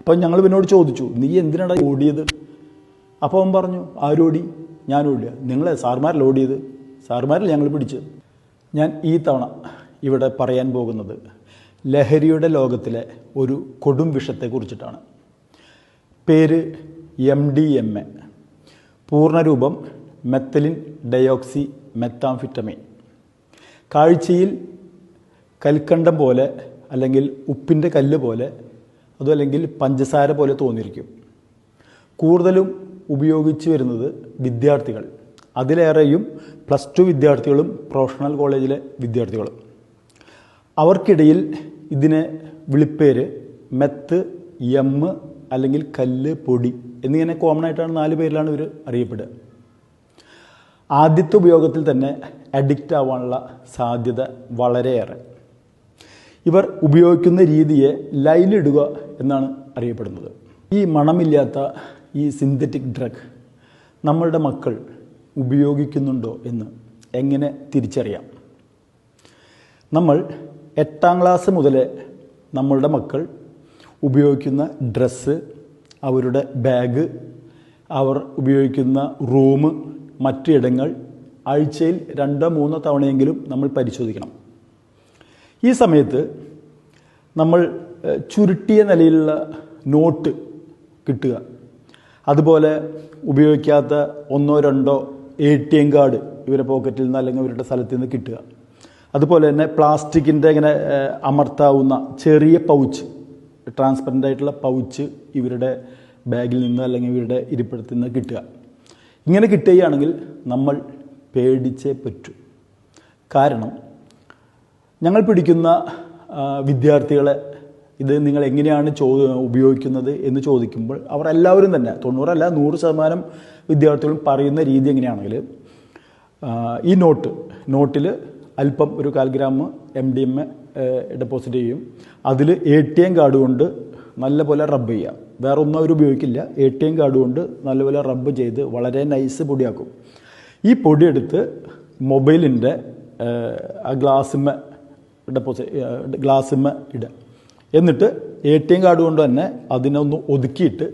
അപ്പോൾ ഞങ്ങൾ ഇവനോട് ചോദിച്ചു, നീ എന്തിനാണ് ഓടിയത്? അപ്പോൾ അവൻ പറഞ്ഞു, ആരോടി? ഞാൻ ഓടിയ. നിങ്ങളെ സാർമാരിൽ ഓടിയത്? സാർമാരിൽ ഞങ്ങൾ പിടിച്ചത്. ഞാൻ ഈ തവണ ഇവിടെ പറയാൻ പോകുന്നത് ലഹരിയുടെ ലോകത്തിലെ ഒരു കൊടും വിഷത്തെക്കുറിച്ചിട്ടാണ്. പേര് MDMA, പൂർണ്ണരൂപം മെത്തലിൻ ഡയോക്സി മെത്താംഫിറ്റമൈൻ. കാഴ്ചയിൽ കൽക്കണ്ടം പോലെ, അല്ലെങ്കിൽ ഉപ്പിൻ്റെ കല്ല് പോലെ, അതുമല്ലെങ്കിൽ പഞ്ചസാര പോലെ തോന്നിയിരിക്കും. കൂടുതലും ഉപയോഗിച്ച് വരുന്നത് വിദ്യാർത്ഥികൾ, അതിലേറെയും +2 വിദ്യാർത്ഥികളും പ്രൊഫഷണൽ കോളേജിലെ വിദ്യാർത്ഥികളും. അവർക്കിടയിൽ ഇതിനെ വിളിപ്പേര് മെത്ത്, അല്ലെങ്കിൽ കല്ല്, പൊടി എന്നിങ്ങനെ കോമൺ ആയിട്ടാണ് 4 പേരിലാണ് ഇവർ അറിയപ്പെടുക. ആദ്യത്തെ ഉപയോഗത്തിൽ തന്നെ അഡിക്റ്റ് ആവാനുള്ള സാധ്യത വളരെയേറെ. ഇവർ ഉപയോഗിക്കുന്ന രീതിയെ ലൈനിടുക എന്നാണ് അറിയപ്പെടുന്നത്. ഈ മണമില്ലാത്ത ഈ സിന്തറ്റിക് ഡ്രഗ് നമ്മളുടെ മക്കൾ ഉപയോഗിക്കുന്നുണ്ടോ എന്ന് എങ്ങനെ തിരിച്ചറിയാം? നമ്മൾ 8ാം ക്ലാസ് മുതലേ നമ്മളുടെ മക്കൾ ഉപയോഗിക്കുന്ന ഡ്രസ്സ്, അവരുടെ ബാഗ്, അവർ ഉപയോഗിക്കുന്ന റൂം, മറ്റു ഇടങ്ങൾ ആഴ്ചയിൽ 2-3 തവണയെങ്കിലും നമ്മൾ പരിശോധിക്കണം. ഈ സമയത്ത് നമ്മൾ ചുരുട്ടിയ നിലയിലുള്ള നോട്ട് കിട്ടുക, അതുപോലെ ഉപയോഗിക്കാത്ത 1-2 ATM കാർഡ് ഇവരുടെ പോക്കറ്റിൽ നിന്ന് അല്ലെങ്കിൽ ഇവരുടെ സ്ഥലത്ത് നിന്ന് കിട്ടുക, അതുപോലെ തന്നെ പ്ലാസ്റ്റിക്കിൻ്റെ ഇങ്ങനെ അമർത്താവുന്ന ചെറിയ പൗച്ച്, ട്രാൻസ്പെറൻ്റ് ആയിട്ടുള്ള പൗച്ച് ഇവരുടെ ബാഗിൽ നിന്ന് അല്ലെങ്കിൽ ഇവരുടെ ഇരിപ്പിടത്തിൽ നിന്ന് കിട്ടുക. ഇങ്ങനെ കിട്ടുകയാണെങ്കിൽ നമ്മൾ പേടിച്ചേ പറ്റൂ. കാരണം ഞങ്ങൾ പിടിക്കുന്ന വിദ്യാർത്ഥികളെ ഇത് നിങ്ങൾ എങ്ങനെയാണ് ഉപയോഗിക്കുന്നത് എന്ന് ചോദിക്കുമ്പോൾ അവർ എല്ലാവരും തന്നെ 100% വിദ്യാർത്ഥികളും പറയുന്ന രീതി എങ്ങനെയാണെങ്കിൽ, ഈ നോട്ടിൽ അല്പം ഒരു 1/4 ഗ്രാം MDMA ഡെപ്പോസിറ്റ് ചെയ്യും. അതിൽ ATM കാർഡ് കൊണ്ട് നല്ലപോലെ റബ്ബ് ചെയ്യുക. വേറെ ഒന്നും അവർ ഉപയോഗിക്കില്ല. ATM കാർഡ് കൊണ്ട് നല്ലപോലെ റബ്ബ് ചെയ്ത് വളരെ നൈസ് പൊടിയാക്കും. ഈ പൊടിയെടുത്ത് മൊബൈലിൻ്റെ ആ ഗ്ലാസ്സിന്മേ ഇടുക. എന്നിട്ട് ATM കാർഡ് കൊണ്ട് തന്നെ അതിനൊന്ന് ഒതുക്കിയിട്ട്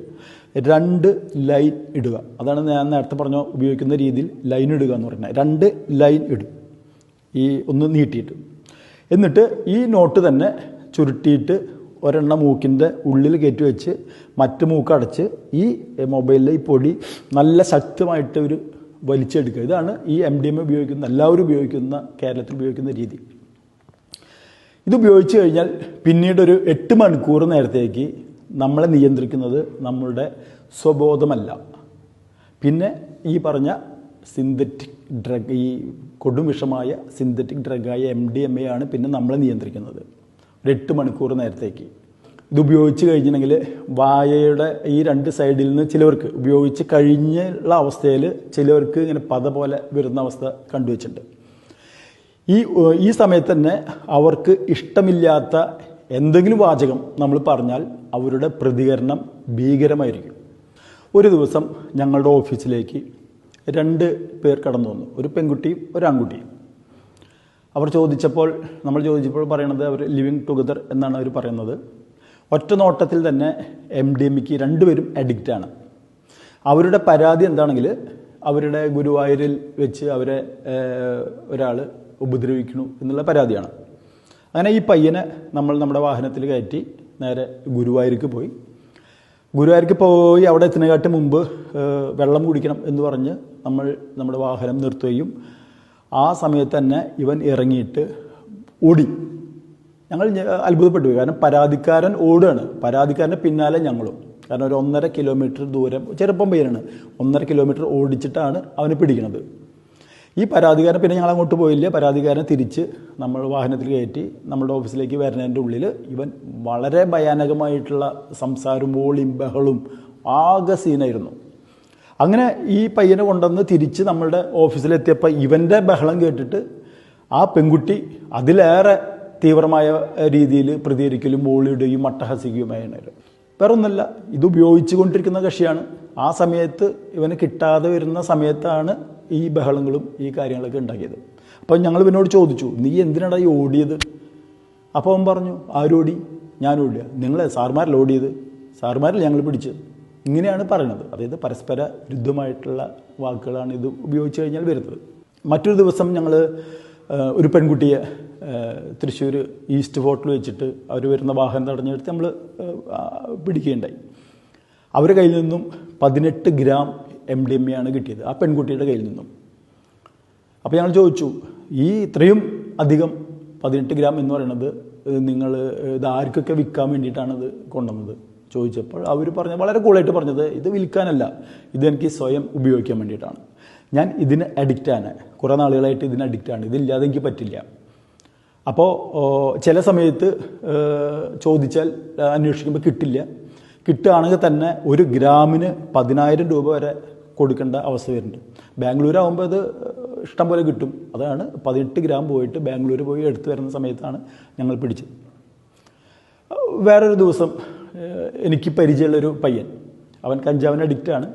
2 ലൈൻ ഇടുക. അതാണ് ഞാൻ നേരത്തെ ഉപയോഗിക്കുന്ന രീതിയിൽ ലൈൻ ഇടുക എന്ന് പറഞ്ഞാൽ 2 ലൈൻ ഇടും, ഈ ഒന്ന് നീട്ടിയിട്ട്. എന്നിട്ട് ഈ നോട്ട് തന്നെ ചുരുട്ടിയിട്ട് ഒരെണ്ണം മൂക്കിൻ്റെ ഉള്ളിൽ കയറ്റി വെച്ച് മറ്റു മൂക്കടച്ച് ഈ മൊബൈലിലെ ഈ പൊടി നല്ല ശക്തമായിട്ട് ഒരു വലിച്ചെടുക്കുക. ഇതാണ് ഈ MDMA എല്ലാവരും ഉപയോഗിക്കുന്ന, കേരളത്തിൽ ഉപയോഗിക്കുന്ന രീതി. ഇത് ഉപയോഗിച്ച് കഴിഞ്ഞാൽ പിന്നീട് ഒരു 8 മണിക്കൂർ നേരത്തേക്ക് നമ്മളെ നിയന്ത്രിക്കുന്നത് നമ്മളുടെ സ്വബോധമല്ല, പിന്നെ ഈ പറഞ്ഞ സിന്തറ്റിക് ഡ്രഗ്, ഈ കൊടുംവിഷമായ സിന്തറ്റിക് ഡ്രഗായ MDMA ആണ് പിന്നെ നമ്മളെ നിയന്ത്രിക്കുന്നത് ഒരു 8 മണിക്കൂർ നേരത്തേക്ക്. ഇത് ഉപയോഗിച്ച് കഴിഞ്ഞിട്ടുണ്ടെങ്കിൽ വായയുടെ ഈ 2 സൈഡിൽ നിന്ന് ചിലവർക്ക് ഉപയോഗിച്ച് കഴിഞ്ഞുള്ള അവസ്ഥയിൽ ചിലവർക്ക് ഇങ്ങനെ പത പോലെ വരുന്ന അവസ്ഥ കണ്ടുവച്ചിട്ടുണ്ട്. ഈ സമയത്ത് തന്നെ അവർക്ക് ഇഷ്ടമില്ലാത്ത എന്തെങ്കിലും വാചകം നമ്മൾ പറഞ്ഞാൽ അവരുടെ പ്രതികരണം ഭീകരമായിരിക്കും. ഒരു ദിവസം ഞങ്ങളുടെ ഓഫീസിലേക്ക് 2 പേർ കടന്നു വന്നു, ഒരു പെൺകുട്ടിയും ഒരു ആൺകുട്ടിയും. നമ്മൾ ചോദിച്ചപ്പോൾ പറയണത് അവർ ലിവിങ് ടുഗദർ എന്നാണ് അവർ പറയുന്നത്. ഒറ്റ നോട്ടത്തിൽ തന്നെ MDMAക്ക് 2 പേരും അഡിക്റ്റാണ്. അവരുടെ പരാതി എന്താണെങ്കിൽ അവരുടെ ഗുരുവായൂരിൽ വെച്ച് അവരെ ഒരാൾ ഉപദ്രവിക്കുന്നു എന്നുള്ള പരാതിയാണ്. അങ്ങനെ ഈ പയ്യനെ നമ്മുടെ വാഹനത്തിൽ കയറ്റി നേരെ ഗുരുവായൂർക്ക് പോയി. അവിടെ എത്തുന്നതിനെക്കാട്ട് മുമ്പ് വെള്ളം കുടിക്കണം എന്ന് പറഞ്ഞ് നമ്മുടെ വാഹനം നിർത്തുകയും ആ സമയത്ത് തന്നെ ഇവൻ ഇറങ്ങിയിട്ട് ഓടി. ഞങ്ങൾ അത്ഭുതപ്പെട്ടു പോയി. കാരണം പരാതിക്കാരൻ ഓടുകയാണ്, പരാതിക്കാരൻ്റെ പിന്നാലെ ഞങ്ങളും. കാരണം ഒരു 1.5 കിലോമീറ്റർ ദൂരം, ചെറുപ്പം പയ്യനാണ്, 1.5 കിലോമീറ്റർ ഓടിച്ചിട്ടാണ് അവനെ പിടിക്കുന്നത്. ഈ പരാതിക്കാരൻ പിന്നെ ഞങ്ങൾ അങ്ങോട്ട് പോയില്ല. പരാതിക്കാരനെ തിരിച്ച് നമ്മൾ വാഹനത്തിൽ കയറ്റി നമ്മുടെ ഓഫീസിലേക്ക് വരുന്നതിൻ്റെ ഉള്ളിൽ ഇവൻ വളരെ ഭയാനകമായിട്ടുള്ള സംസാരവും ഓളിയും ബഹളും ആകെ സീനായിരുന്നു. അങ്ങനെ ഈ പയ്യനെ കൊണ്ടുവന്ന് തിരിച്ച് നമ്മളുടെ ഓഫീസിലെത്തിയപ്പോൾ ഇവൻ്റെ ബഹളം കേട്ടിട്ട് ആ പെൺകുട്ടി അതിലേറെ തീവ്രമായ രീതിയിൽ പ്രതികരിക്കലും ഓളിയിടുകയും അട്ടഹസിക്കുകയുമായിരുന്നു. വേറെ ഒന്നല്ല, ഇത് ഉപയോഗിച്ചു കൊണ്ടിരിക്കുന്ന കക്ഷിയാണ്. ആ സമയത്ത് ഇവന് കിട്ടാതെ വരുന്ന സമയത്താണ് ഈ ബഹളങ്ങളും ഈ കാര്യങ്ങളൊക്കെ ഉണ്ടാക്കിയത്. അപ്പോൾ ഞങ്ങൾ ഇവനോട് ചോദിച്ചു, നീ എന്തിനാണ് ഈ ഓടിയത്? അപ്പോൾ അവൻ പറഞ്ഞു, ആരോടി? ഞാൻ ഓടിയ. നിങ്ങളെ സാർമാരിൽ ഓടിയത്? സാറുമാരല്ല ഞങ്ങൾ പിടിച്ച്. ഇങ്ങനെയാണ് പറയുന്നത്. അതായത് പരസ്പര വിരുദ്ധമായിട്ടുള്ള വാക്കുകളാണ് ഇത് ഉപയോഗിച്ച് കഴിഞ്ഞാൽ വരുന്നത്. മറ്റൊരു ദിവസം ഞങ്ങൾ ഒരു പെൺകുട്ടിയെ തൃശ്ശൂർ ഈസ്റ്റ് ഫോർട്ടിൽ വെച്ചിട്ട് അവർ വരുന്ന വാഹനം തടഞ്ഞെടുത്ത് നമ്മൾ പിടിക്കുകയുണ്ടായി. അവരുടെ കയ്യിൽ നിന്നും 18 ഗ്രാം MDMA ആണ് കിട്ടിയത്, ആ പെൺകുട്ടിയുടെ കയ്യിൽ നിന്നും. അപ്പോൾ ഞങ്ങൾ ചോദിച്ചു, ഈ ഇത്രയും അധികം 18 ഗ്രാം എന്ന് പറയുന്നത് നിങ്ങൾ ഇത് ആർക്കൊക്കെ വിൽക്കാൻ വേണ്ടിയിട്ടാണ് ഇത് കൊണ്ടുവന്നത് ചോദിച്ചപ്പോൾ അവർ വളരെ കൂളായിട്ട് പറഞ്ഞത്, ഇത് വിൽക്കാനല്ല, ഇതെനിക്ക് സ്വയം ഉപയോഗിക്കാൻ വേണ്ടിയിട്ടാണ്. ഞാൻ ഇതിന് അഡിക്റ്റാണ്, കുറേ നാളുകളായിട്ട് ഇതിന് അഡിക്റ്റാണ്, ഇതില്ലാതെ എനിക്ക് പറ്റില്ല. അപ്പോൾ ചില സമയത്ത് ചോദിച്ചാൽ അന്വേഷിക്കുമ്പോൾ കിട്ടില്ല. കിട്ടുകയാണെങ്കിൽ തന്നെ 1 ഗ്രാമിന് 10,000 രൂപ വരെ കൊടുക്കേണ്ട അവസ്ഥ വരുന്നുണ്ട്. ബാംഗ്ലൂർ ആകുമ്പോൾ അത് ഇഷ്ടം പോലെ കിട്ടും. അതാണ് 18 ഗ്രാം പോയിട്ട് ബാംഗ്ലൂർ പോയി എടുത്തു വരുന്ന സമയത്താണ് ഞങ്ങൾ പിടിച്ചത്. വേറൊരു ദിവസം എനിക്ക് പരിചയമുള്ളൊരു പയ്യൻ, അവൻ കഞ്ചാവിന് അഡിക്റ്റാണ്.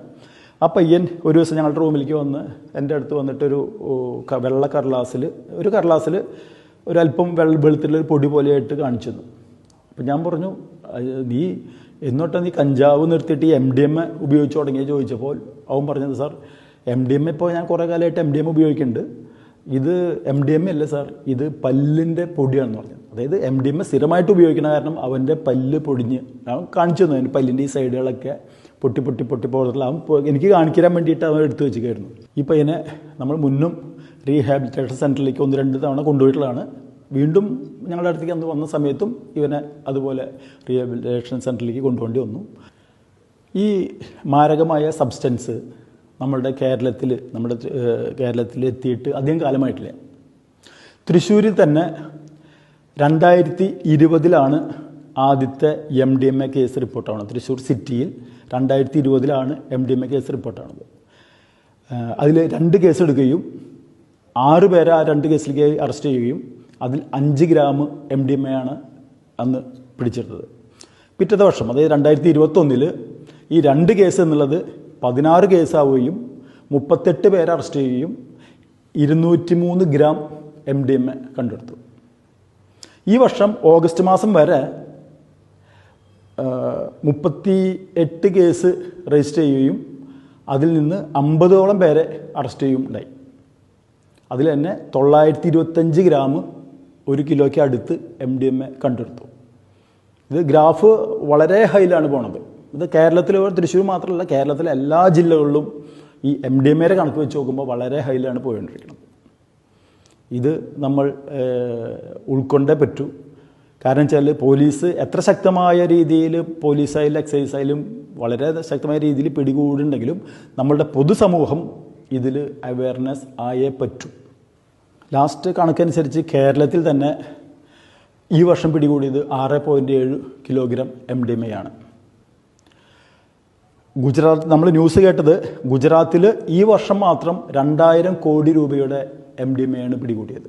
ആ പയ്യൻ ഒരു ദിവസം ഞങ്ങളുടെ റൂമിലേക്ക് വന്ന് എൻ്റെ അടുത്ത് വന്നിട്ടൊരു വെള്ള കടലാസിൽ ഒരല്പം വെളുത്തിലൊരു പൊടി പോലെയായിട്ട് കാണിച്ചു തന്നു. അപ്പം ഞാൻ പറഞ്ഞു, നീ എന്നോട്ടാണ് നീ കഞ്ചാവ് നിർത്തിയിട്ട് ഈ MDMA ഉപയോഗിച്ച് തുടങ്ങിയ ചോദിച്ചപ്പോൾ അവൻ പറഞ്ഞത്, സാർ MDMA ഇപ്പോൾ ഞാൻ കുറേ കാലമായിട്ട് MDMA ഉപയോഗിക്കുന്നുണ്ട്, ഇത് MDMA അല്ല സാർ, ഇത് പല്ലിൻ്റെ പൊടിയാണെന്ന് പറഞ്ഞത്. അതായത് MDMA സ്ഥിരമായിട്ട് ഉപയോഗിക്കുന്ന കാരണം അവൻ്റെ പല്ല് പൊടിഞ്ഞ്, അവൻ കാണിച്ചു തന്നു അതിന് പല്ലിൻ്റെ ഈ സൈഡുകളൊക്കെ പൊട്ടി പോകത്തില്ല. അവൻ എനിക്ക് കാണിക്കാൻ വേണ്ടിയിട്ട് അവൻ എടുത്തു വെച്ചിരിക്കുകയായിരുന്നു. ഈ പയ്യനെ നമ്മൾ മുന്നും റീഹാബിലിറ്റേഷൻ സെൻറ്ററിലേക്ക് 1-2 തവണ കൊണ്ടുപോയിട്ടുള്ളതാണ്. വീണ്ടും ഞങ്ങളുടെ അടുത്തേക്ക് അന്ന് വന്ന സമയത്തും ഇവനെ അതുപോലെ റീഹാബിലിറ്റേഷൻ സെൻറ്ററിലേക്ക് കൊണ്ടുപോകേണ്ടി വന്നു. ഈ മാരകമായ സബ്സ്റ്റൻസ് നമ്മുടെ കേരളത്തിൽ എത്തിയിട്ട് അധികം കാലമായിട്ടില്ല. തൃശ്ശൂരിൽ തന്നെ 2020 ആദ്യത്തെ MDMA കേസ് റിപ്പോർട്ടാണ്. തൃശ്ശൂർ സിറ്റിയിൽ 2020 MDMA കേസ് റിപ്പോർട്ടാണത്. അതിൽ 2 കേസ് എടുക്കുകയും 6 പേരെ ആ 2 കേസിലേക്ക് അറസ്റ്റ് ചെയ്യുകയും അതിൽ 5 ഗ്രാം MDMA ആണ് അന്ന് പിടിച്ചെടുത്തത്. പിറ്റത്തെ വർഷം, അതായത് 2021 ഈ 2 കേസ് എന്നുള്ളത് 16 കേസാവുകയും 38 പേരെ അറസ്റ്റ് ചെയ്യുകയും 203 ഗ്രാം MDMA കണ്ടെടുത്തു. ഈ വർഷം ഓഗസ്റ്റ് മാസം വരെ 38 കേസ് രജിസ്റ്റർ ചെയ്യുകയും അതിൽ നിന്ന് 50ഓളം പേരെ അറസ്റ്റ് ചെയ്യുകയുണ്ടായി. അതിൽ തന്നെ 925 ഗ്രാം 1 കിലോയ്ക്ക് അടുത്ത് MDMA കണ്ടെടുത്തു. ഇത് ഗ്രാഫ് വളരെ ഹൈയിലാണ് പോണത്. ഇത് കേരളത്തിൽ, തൃശ്ശൂർ മാത്രമല്ല, കേരളത്തിലെ എല്ലാ ജില്ലകളിലും ഈ MDMAയുടെ കണക്ക് വെച്ച് നോക്കുമ്പോൾ വളരെ ഹൈയിലാണ് പോയിക്കൊണ്ടിരിക്കുന്നത്. ഇത് നമ്മൾ ഉൾക്കൊണ്ടേ പറ്റൂ. കാരണം വെച്ചാൽ പോലീസ് എത്ര ശക്തമായ രീതിയിൽ, പോലീസായാലും എക്സൈസ് ആയാലും വളരെ ശക്തമായ രീതിയിൽ പിടികൂടുണ്ടെങ്കിലും നമ്മളുടെ പൊതുസമൂഹം ഇതിൽ അവയർനെസ് ആയേ പറ്റൂ. ലാസ്റ്റ് കണക്കനുസരിച്ച് കേരളത്തിൽ തന്നെ ഈ വർഷം പിടികൂടിയത് 6.7 കിലോഗ്രാം MDMA ആണ്. ഗുജറാത്ത്, നമ്മൾ ന്യൂസ് കേട്ടത് ഗുജറാത്തിൽ ഈ വർഷം മാത്രം 2000 കോടി രൂപയുടെ MDMA ആണ് പിടികൂടിയത്.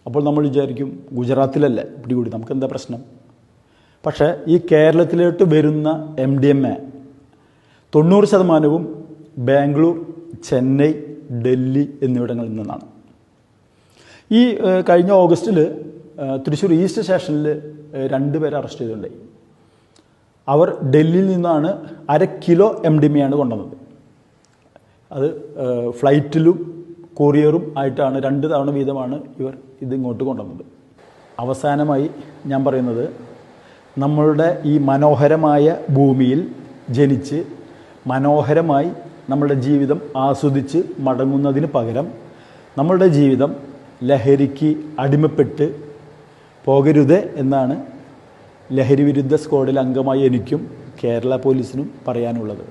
അപ്പോൾ നമ്മൾ വിചാരിക്കും ഗുജറാത്തിലല്ലേ പിടികൂടി, നമുക്ക് എന്താ പ്രശ്നം? പക്ഷേ ഈ കേരളത്തിലോട്ട് വരുന്ന MDMA 90% ബാംഗ്ലൂർ, ചെന്നൈ, ഡൽഹി എന്നിവിടങ്ങളിൽ നിന്നാണ്. ഈ കഴിഞ്ഞ ഓഗസ്റ്റിൽ തൃശ്ശൂർ ഈസ്റ്റ് സ്റ്റേഷനിൽ 2 പേരെ അറസ്റ്റ് ചെയ്തിട്ടുണ്ടായി. അവർ ഡൽഹിയിൽ നിന്നാണ് 1/2 കിലോ MDMA ആണ് കൊണ്ടുവന്നത്. അത് ഫ്ലൈറ്റിലും കൊറിയറും ആയിട്ടാണ് 2 തവണ വീതമാണ് ഇവർ ഇതിങ്ങോട്ട് കൊണ്ടുവന്നത്. അവസാനമായി ഞാൻ പറയുന്നത്, നമ്മളുടെ ഈ മനോഹരമായ ഭൂമിയിൽ ജനിച്ച് മനോഹരമായി നമ്മളുടെ ജീവിതം ആസ്വദിച്ച് മടങ്ങുന്നതിന് പകരം നമ്മളുടെ ജീവിതം ലഹരിക്ക് അടിമപ്പെട്ട് പോകരുത് എന്നാണ് ലഹരി വിരുദ്ധ സ്ക്വാഡിൽ അംഗമായി എനിക്കും കേരള പോലീസിനും പറയാനുള്ളത്.